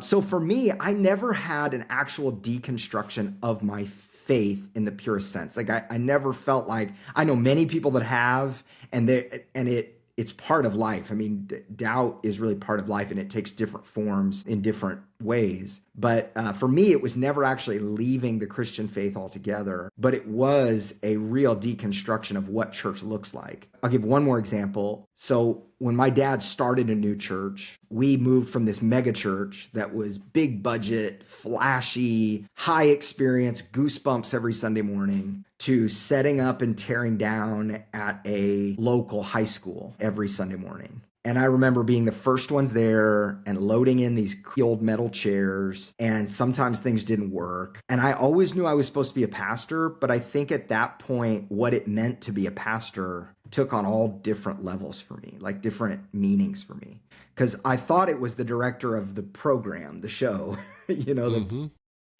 So for me, I never had an actual deconstruction of my faith in the purest sense. Like I never felt like, I know many people that have, it's part of life. I mean, doubt is really part of life, and it takes different forms in different ways. But for me, it was never actually leaving the Christian faith altogether, but it was a real deconstruction of what church looks like. I'll give one more example. So when my dad started a new church, we moved from this mega church that was big budget, flashy, high experience, goosebumps every Sunday morning, to setting up and tearing down at a local high school every Sunday morning. And I remember being the first ones there and loading in these old metal chairs, and sometimes things didn't work. And I always knew I was supposed to be a pastor, but I think at that point, what it meant to be a pastor took on all different levels for me, like different meanings for me. Because I thought it was the director of the program, the show, Mm-hmm.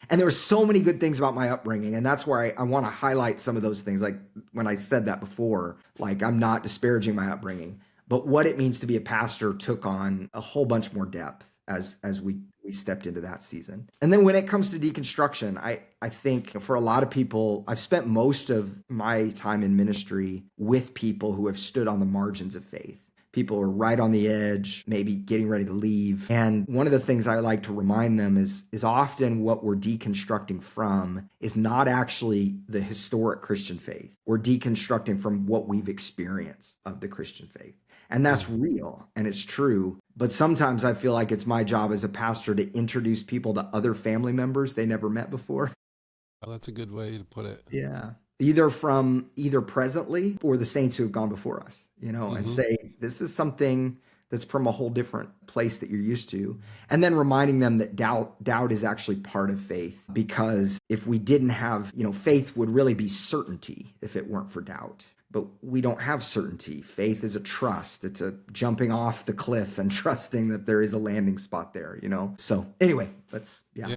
and there were so many good things about my upbringing. And that's where I want to highlight some of those things. Like when I said that before, like I'm not disparaging my upbringing, but what it means to be a pastor took on a whole bunch more depth as we stepped into that season. And then when it comes to deconstruction, I think for a lot of people, I've spent most of my time in ministry with people who have stood on the margins of faith. People who are right on the edge, maybe getting ready to leave. And one of the things I like to remind them is often what we're deconstructing from is not actually the historic Christian faith. We're deconstructing from what we've experienced of the Christian faith. And that's real and it's true. But sometimes I feel like it's my job as a pastor to introduce people to other family members they never met before. Oh, that's a good way to put it. Yeah. Either presently or the saints who have gone before us, and Mm-hmm. say, this is something that's from a whole different place that you're used to. And then reminding them that doubt is actually part of faith, because if we didn't have, faith would really be certainty if it weren't for doubt. But we don't have certainty. Faith is a trust. It's a jumping off the cliff and trusting that there is a landing spot there, So anyway, yeah.